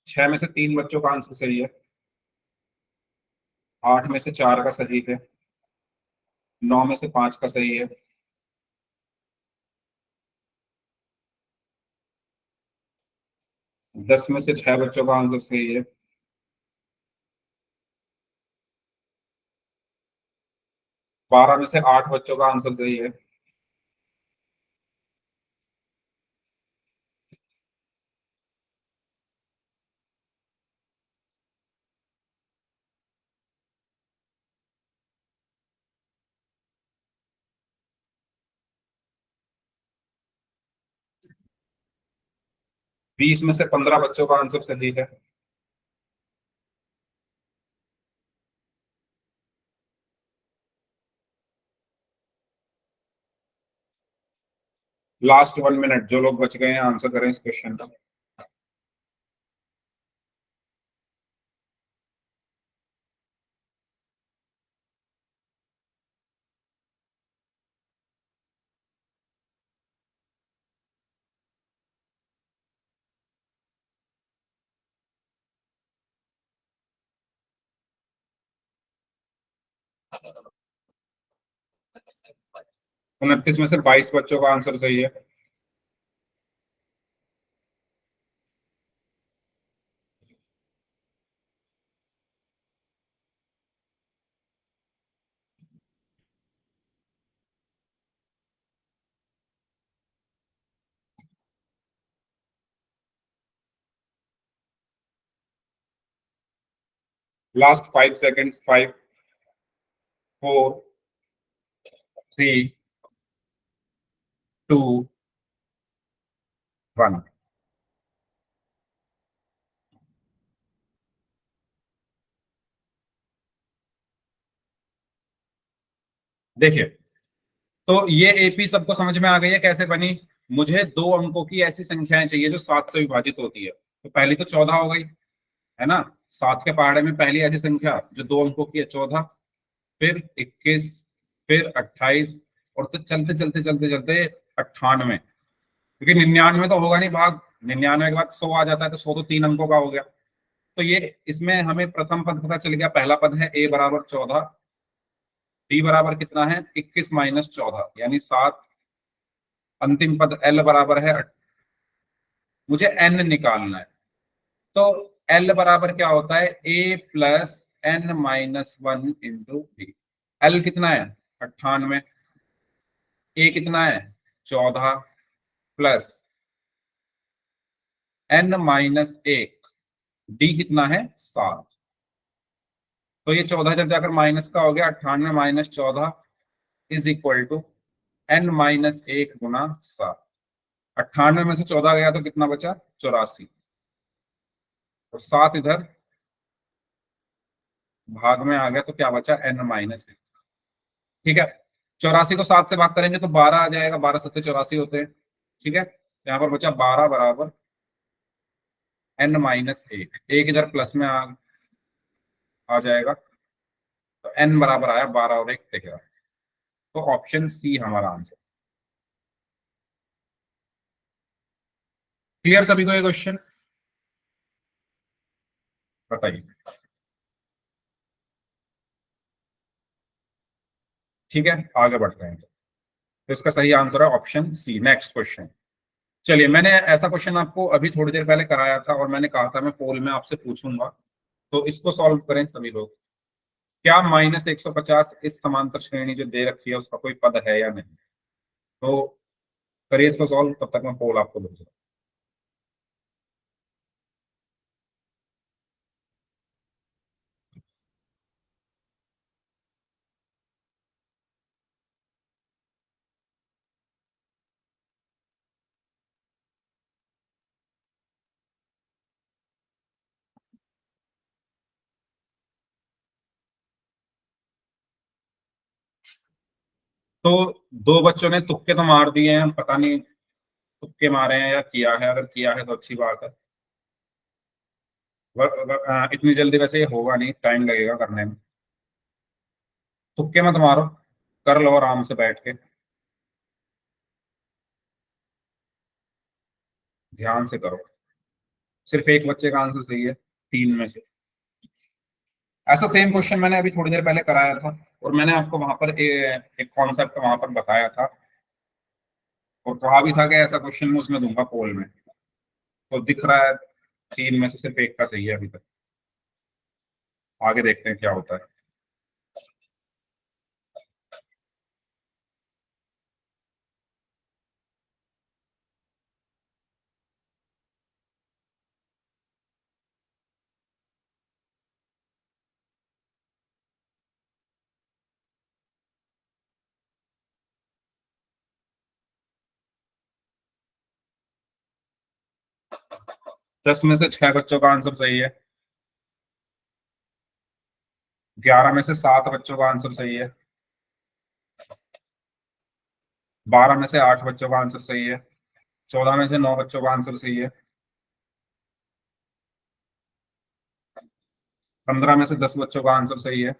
6 में से 3 बच्चों का आंसर सही है। 8 में से 4 का सही है। 9 में से 5 का सही है। 10 में से 6 बच्चों का आंसर सही है। 12 में से 8 बच्चों का आंसर सही है। 20 में से 15 बच्चों का आंसर सही है। लास्ट 1 मिनट, जो लोग बच गए हैं आंसर करें इस क्वेश्चन का। तो 29 में से 22 बच्चों का आंसर सही है। Last 5 seconds, 5, 4, 3, 2, 1। देखिए, तो ये एपी सबको समझ में आ गई है कैसे बनी। मुझे 2 अंकों की ऐसी संख्याएं चाहिए जो 7 से विभाजित होती है। तो पहली तो 14 हो गई, है ना। 7 के पहाड़े में पहली ऐसी संख्या जो 2 अंकों की है 14, फिर 21, फिर 28, और तो चलते चलते चलते चलते 98। क्योंकि 99 तो होगा नहीं भाग, 99 के बाद 100 आ जाता है, तो 100 तो 3 अंकों का हो गया। तो ये इसमें हमें प्रथम पद पता चल गया। पहला पद है a बराबर 14, b बराबर कितना है 21 माइनस 14 यानी 7। अंतिम पद l बराबर है मुझे n निकालना है। तो l बराबर क्या होता है a plus n-1 into B. l कितना है 98, a कितना है 14, प्लस n-1, d कितना है 7। तो ये 14 जब जाकर माइनस का हो गया, 98 minus 14 is equal to n-1 गुना 7। 98 में से 14 गया तो कितना बचा 84, और 7 इधर भाग में आ गया तो क्या बचा n-1। ठीक है, 84 को 7 से भाग करेंगे तो 12 आ जाएगा, 12 7 84 होते हैं। ठीक है, यहाँ पर बचा 12 बराबर n-1। एक इधर प्लस में आ जाएगा, तो n बराबर आया 12 और 1 13। तो ऑप्शन सी हमारा आंसर। क्लियर सभी को ये क्वेश्चन? बताइए। ठीक है, आगे बढ़ते हैं। तो इसका सही आंसर है ऑप्शन सी। Next question. चलिए, मैंने ऐसा क्वेश्चन आपको अभी थोड़ी देर पहले कराया था और मैंने कहा था मैं पोल में आपसे पूछूंगा। तो इसको सॉल्व करें सभी लोग। क्या -150 इस समांतर श्रेणी जो दे रखी है उसका कोई पद है या नहीं? तो करिए इसको सॉल्व, तब तक मैं पोल आपको दूंगा। तो 2 बच्चों ने तुक्के तो मार दिए हैं, पता नहीं तुक्के मारे हैं या किया है। अगर किया है तो अच्छी बात है। इतनी जल्दी वैसे ये होगा नहीं, टाइम लगेगा करने में। तुक्के मत मारो, कर लो आराम से बैठ के, ध्यान से करो। सिर्फ एक बच्चे का आंसर सही है 3 में से। ऐसा सेम क्वेश्चन मैंने अभी थोड़ी देर पहले कराया था, और मैंने आपको वहां पर एक कॉन्सेप्ट वहां पर बताया था, और कहा भी था कि ऐसा क्वेश्चन मैं उसमें दूंगा पोल में। तो दिख रहा है 3 में से सिर्फ एक का सही है अभी तक। आगे देखते हैं क्या होता है। 10 में से 6 बच्चों का आंसर सही है, 11 में से 7 बच्चों का आंसर सही है, 12 में से 8 बच्चों का आंसर सही है, 14 में से 9 बच्चों का आंसर सही है, 15 में से 10 बच्चों का आंसर सही है,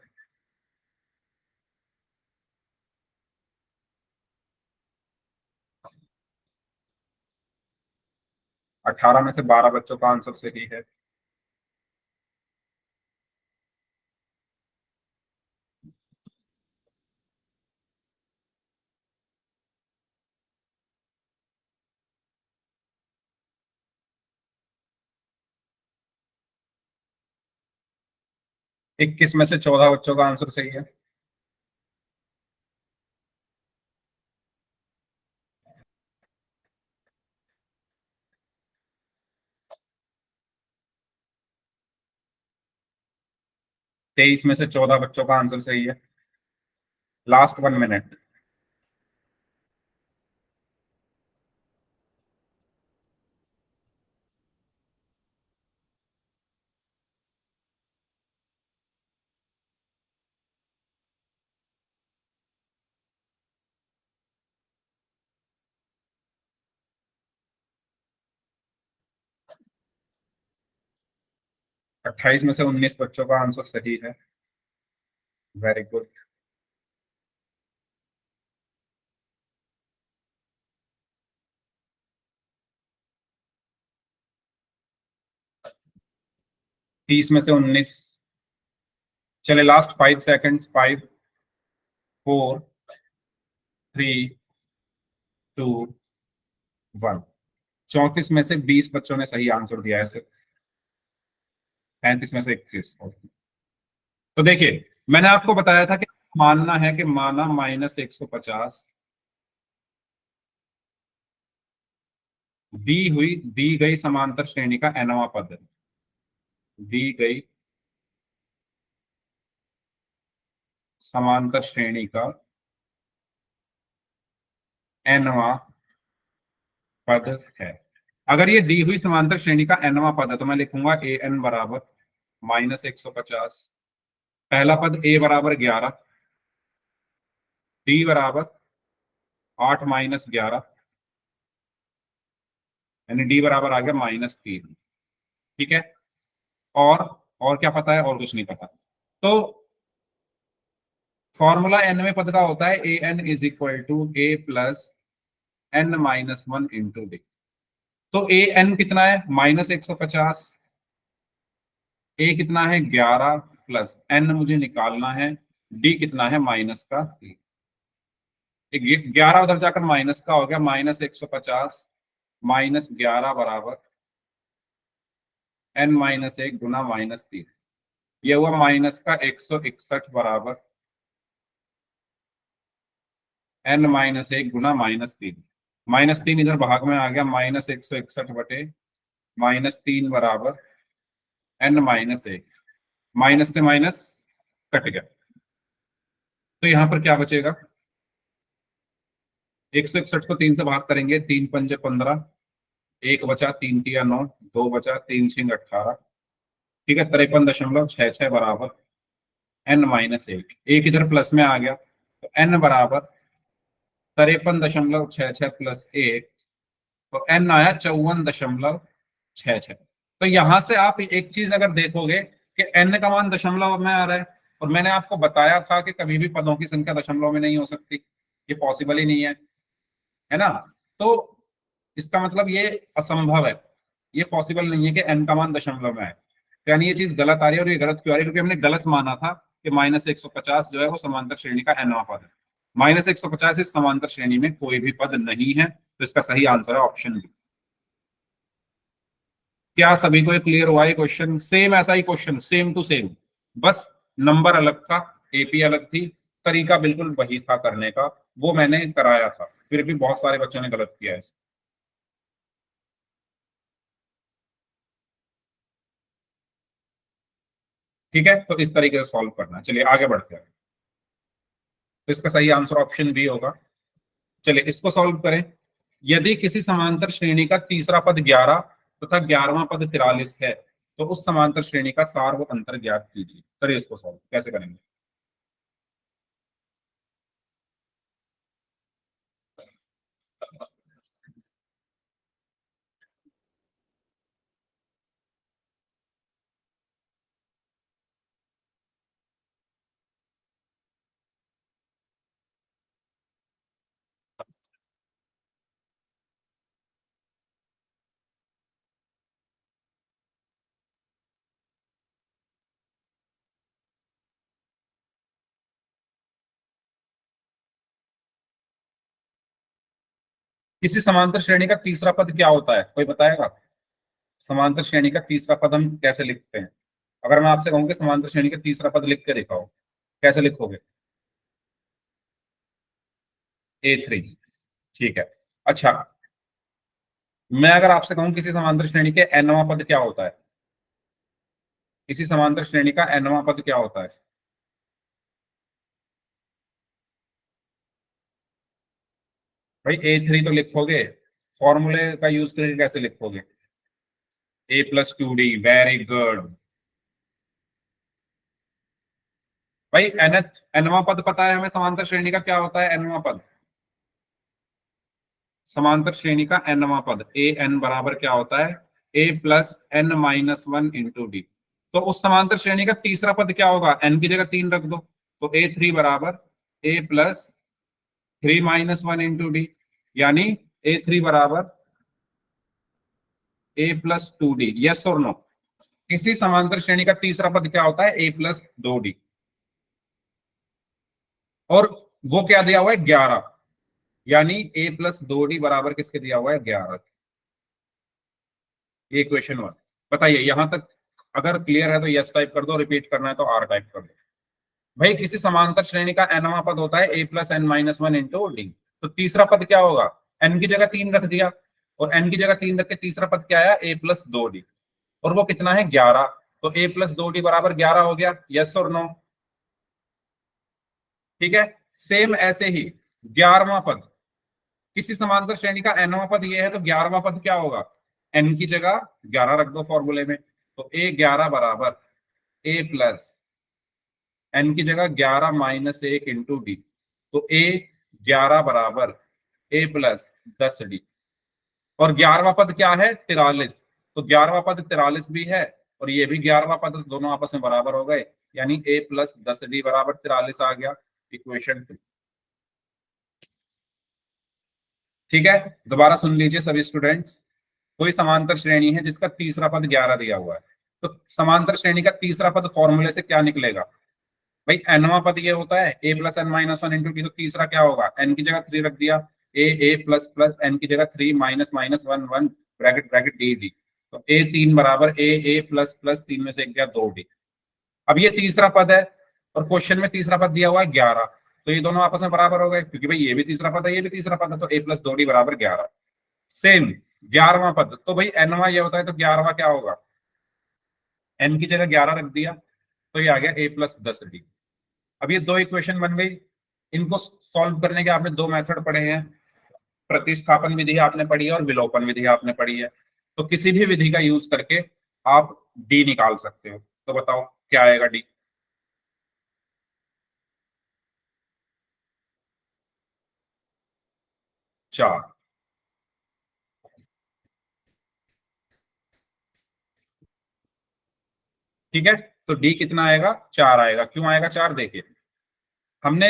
18 में से 12 बच्चों का आंसर सही है, 21 में से 14 बच्चों का आंसर सही है, 23 में से 14 बच्चों का आंसर सही है। Last 1 minute. 28 में से 19 बच्चों का आंसर सही है। Very good. 30 में से 19। चले लास्ट 5 सेकेंड्स। 5, 4, 3, 2, 1। 34 में से 20 बच्चों ने सही आंसर दिया है सिर्फ। 35 में से 21। तो देखिए, मैंने आपको बताया था कि मानना है कि माना -150 दी गई समांतर श्रेणी का nवां पद है। दी गई समांतर श्रेणी का nवां पद है। अगर ये दी हुई समांतर श्रेणी का nवां पद है तो मैं लिखूंगा an बराबर -150। पहला पद a बराबर 11, d बराबर 8 - 11, यानी d बराबर आ गया -3। ठीक है। और क्या पता है? और कुछ नहीं पता। तो फॉर्मूला nवें पद का होता है an is equal to a plus n-1 into D. तो an कितना है? -150। a कितना है? 11 प्लस n मुझे निकालना है। d कितना है? -3। 11 उधर जाकर माइनस का हो गया, -150 -11 बराबर n-1 गुना -3। ये हुआ माइनस का 161 बराबर n-1 गुना -3। -3 इधर भाग में आ गया, -161 बटे -3 बराबर n-1। माइनस से माइनस कट गया, तो यहां पर क्या बचेगा? 161 को 3 से भाग करेंगे, 3 पंजे 15, 1 बचा, 3 तिया 9, 2 बचा, 3 छिंग 18। ठीक है, 53.66 बराबर n-1। एक इधर प्लस में आ गया, तो n बराबर 53.66 प्लस 1, तो n आया 54.66। तो यहां से आप एक चीज अगर देखोगे कि n का मान दशमलव में आ रहा है, और मैंने आपको बताया था कि कभी भी पदों की संख्या दशमलव में नहीं हो सकती, ये पॉसिबल ही नहीं है ना। तो इसका मतलब ये असंभव है, ये पॉसिबल नहीं है कि n का मान दशमलव में आए। तो यानी ये चीज गलत आ रही है, और ये गलत क्यों आ रही है? क्योंकि हमने गलत माना था कि -150 जो है वो समांतर श्रेणी का nवां पद है। -150 इस समांतर श्रेणी में कोई भी पद नहीं है, तो इसका सही आंसर है ऑप्शन बी। क्या सभी को क्लियर हुआ ये क्वेश्चन? सेम ऐसा ही क्वेश्चन, सेम टू सेम, बस नंबर अलग था, एपी अलग थी, तरीका बिल्कुल वही था करने का, वो मैंने कराया था, फिर भी बहुत सारे बच्चों ने गलत किया है। ठीक है, तो इस तरीके से सॉल्व करना। चलिए आगे बढ़ते हैं। तो इसका सही आंसर ऑप्शन बी होगा। चलिए इसको सॉल्व करें। यदि किसी समांतर श्रेणी का तीसरा पद 11 तथा 11वां पद 43 है, तो उस समांतर श्रेणी का सार व अंतर ज्ञात कीजिए। करिए इसको सॉल्व, कैसे करेंगे? किसी समांतर श्रेणी का तीसरा पद क्या होता है, कोई बताएगा? समांतर श्रेणी का तीसरा पद हम कैसे लिखते हैं? अगर मैं आपसे कहूँ कि समांतर श्रेणी का तीसरा पद लिख के दिखाओ, कैसे लिखोगे? A3। ठीक है। अच्छा, मैं अगर आपसे कहूँ किसी समांतर श्रेणी के nवां पद क्या होता है? किसी समांतर श्रेणी का nवां पद क्या होता है? भाई A3 तो लिखोगे, फॉर्मूले का यूज करके कैसे लिखोगे? A+2D, very good. भाई nवां पद पता है हमें समांतर श्रेणी का क्या होता है? nवां पद, समांतर श्रेणी का nवां पद ए एन बराबर क्या होता है? A+n-1 × d। तो उस समांतर श्रेणी का तीसरा पद क्या होगा? n की जगह 3 रख दो, तो A3 बराबर A+3-1 × d, यानी A3 बराबर A+2D। यस और नो? किसी समांतर श्रेणी का तीसरा पद क्या होता है? A+2D। और वो क्या दिया हुआ है? 11, यानी A+2D बराबर किसके दिया हुआ है? 11। ये क्वेश्चन 1। बताइए यहां तक अगर क्लियर है तो यस टाइप कर दो, रिपीट करना है तो आर टाइप कर दो। भाई किसी समांतर श्रेणी का nवां पद होता है A+n-1 × d। तो तीसरा पद क्या होगा? n की जगह 3 रख दिया, और n की जगह 3 रख के तीसरा पद क्या आया? A+2D, और वो कितना है? 11। तो A+2D बराबर 11 हो गया। यस और नो? ठीक है। सेम ऐसे ही 11वां पद, किसी समांतर श्रेणी का nवां पद ये है, तो 11वां पद क्या होगा? n की जगह 11 रख दो फॉर्मूले में, तो A11 बराबर A+n की जगह 11-1 × d, तो A11 बराबर A+10d। और 11वां पद क्या है? 43। तो 11वां पद 43 भी है, और ये भी 11वां पद, दोनों आपस में बराबर हो गए, यानी A+10d बराबर 43 आ गया। इक्वेशन 2। ठीक है, दोबारा सुन लीजिए सभी स्टूडेंट्स। कोई समांतर श्रेणी है जिसका तीसरा पद 11 दिया हुआ है, तो समांतर श्रेणी का तीसरा पद फॉर्मूले से क्या निकलेगा? भाई nवां पद ये होता है A+n-1 × d, तो तीसरा क्या होगा? n की जगह 3 रख दिया, A n की जगह 3-1 ब्रैकेट ब्रैकेट d। तो A3 बराबर A++3 में से एक गया 2d। अब ये तीसरा पद है, और क्वेश्चन में तीसरा पद दिया हुआ है 11, तो ये दोनों आपस में बराबर हो गए, क्योंकि भाई ये भी तीसरा पद है, ये भी तीसरा पद है, तो A+2d बराबर 11। सेम 11वां पद, तो भाई nवां ये होता है, तो 11वां क्या होगा? n की जगह 11 रख दिया, तो ये आ गया A+10d। अब ये दो इक्वेशन बन गई। इनको सॉल्व करने के आपने दो मेथड पढ़े हैं, प्रतिस्थापन विधि आपने पढ़ी है और विलोपन विधि आपने पढ़ी है। तो किसी भी विधि का यूज करके आप डी निकाल सकते हो। तो बताओ क्या आएगा डी? 4। ठीक है, तो डी कितना आएगा? 4 आएगा। क्यों आएगा 4? देखिए, हमने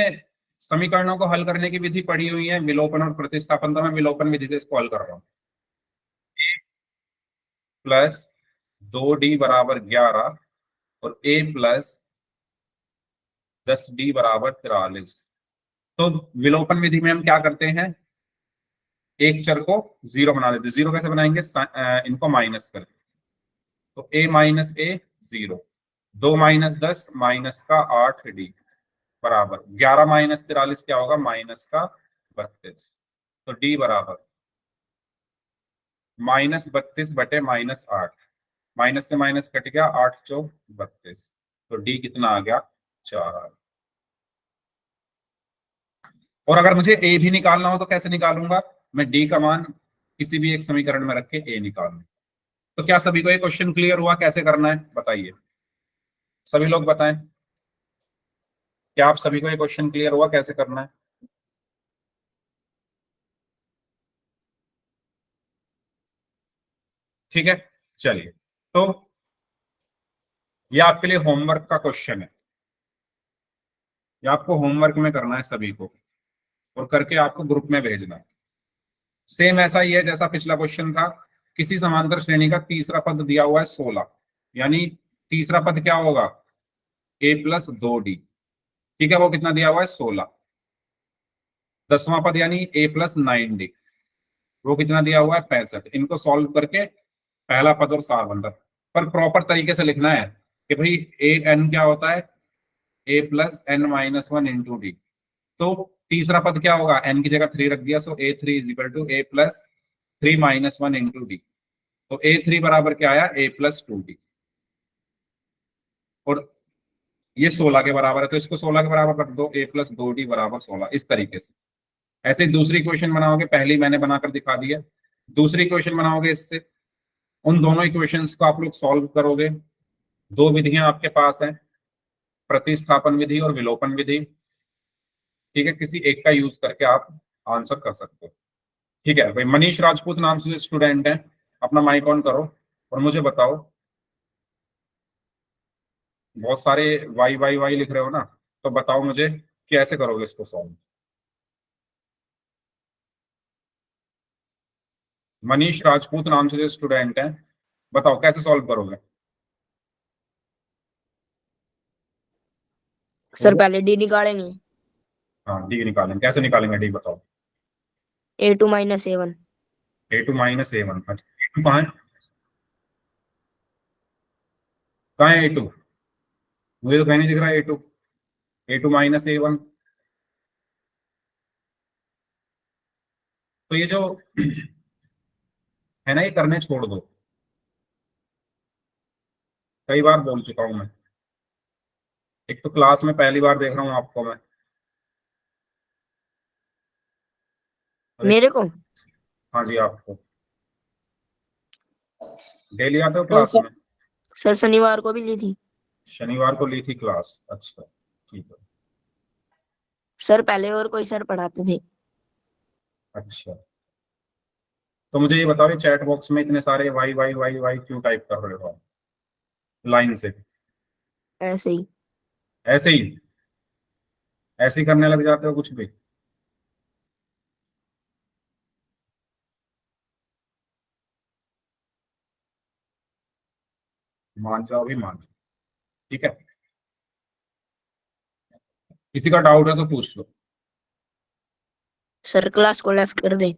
समीकरणों को हल करने की विधि पढ़ी हुई है, विलोपन और प्रतिस्थापन। तो मैं विलोपन विधि से इसको हल कर रहा हूँ। A+2D बराबर 11 और A+10D बराबर 43। तो विलोपन विधि में हम क्या करते हैं? एक चर को जीरो बना देते। जीरो कैसे बनाएंगे? इनको माइनस करके, तो A-A 0, 2-10 -का 8d बराबर 11 - 43 क्या होगा? -32। तो d बराबर -32/-8। माइनस से माइनस कट गया, 8 चौक 32। तो डी कितना आ गया? 4। और अगर मुझे ए भी निकालना हो तो कैसे निकालूंगा? मैं डी का मान किसी भी एक समीकरण में रख के ए निकालूंगा। तो क्या सभी को ये क्वेश्चन क्लियर हुआ कैसे करना है? बताइए, सभी लोग बताएं, क्या आप सभी को ये क्वेश्चन क्लियर हुआ कैसे करना है? ठीक है, चलिए। तो ये आपके लिए होमवर्क का क्वेश्चन है, ये आपको होमवर्क में करना है सभी को, और करके आपको ग्रुप में भेजना है। सेम ऐसा ही है जैसा पिछला क्वेश्चन था। किसी समांतर श्रेणी का तीसरा पद दिया हुआ है 16, यानी तीसरा पद क्या होगा? a+2d। ठीक है, वो कितना दिया हुआ है? 16। 10वां पद यानी a+9d, वो कितना दिया हुआ है? 65। इनको सॉल्व करके पहला पद और सार बनता है। पर प्रॉपर तरीके से लिखना है कि भाई ए एन क्या होता है? a+n-1 × d। तो तीसरा पद क्या होगा? n की जगह 3 रख दिया, सो a3 = a+3-1 × d। तो a3 बराबर क्या आया? a+2d। और ये 16 के बराबर है, तो इसको 16 के बराबर रख दो, a+2d = 16। इस तरीके से ऐसे ही दूसरी इक्वेशन बनाओगे, पहली मैंने बनाकर दिखा दी है। दूसरी इक्वेशन बनाओगे इससे, उन दोनों इक्वेशंस को आप लोग सॉल्व करोगे। दो विधियां आपके पास हैं, प्रतिस्थापन विधि और विलोपन विधि। ठीक है, किसी एक का यूज करके आप आंसर कर सकते हो। ठीक है भाई, मनीष राजपूत नाम से स्टूडेंट है, अपना माइक ऑन करो और मुझे बताओ। बहुत सारे वाई वाई वाई लिख रहे हो ना, तो बताओ मुझे कैसे करोगे इसको सॉल्व। मनीष राजपूत नाम से स्टूडेंट है, बताओ कैसे सॉल्व करोगे? सर पहले डी निकालेंगे। हाँ, डी निकालेंगे। कैसे निकालेंगे डी, बताओ। A2 - A1। a2 - a1। अच्छा, a2 कहाँ है? कहाँ है a2? मुझे तो कहीं नहीं दिख रहा है a2। a2 - a1। तो ये जो है ना, ये करने छोड़ दो। कई बार बोल चुका हूं मैं। एक तो क्लास में पहली बार देख रहा हूँ आपको मैं। अरे, मेरे को हाँ जी, आपको डेली आते हो तो क्लास में? सर शनिवार को भी ली थी। शनिवार को ली थी क्लास, अच्छा ठीक है। सर पहले और कोई सर पढ़ाते थे। अच्छा, तो मुझे ये बताओ, चैट बॉक्स में इतने सारे वाई वाई वाई वाई क्यों टाइप कर रहे हो लाइन से? ऐसे ही। ऐसे ही, ऐसे ही करने लग जाते हो कुछ भी? मान जाओ भी, मान जाओ। ठीक है, किसी का डाउट है तो पूछ लो। सर क्लास को लेफ्ट कर दे।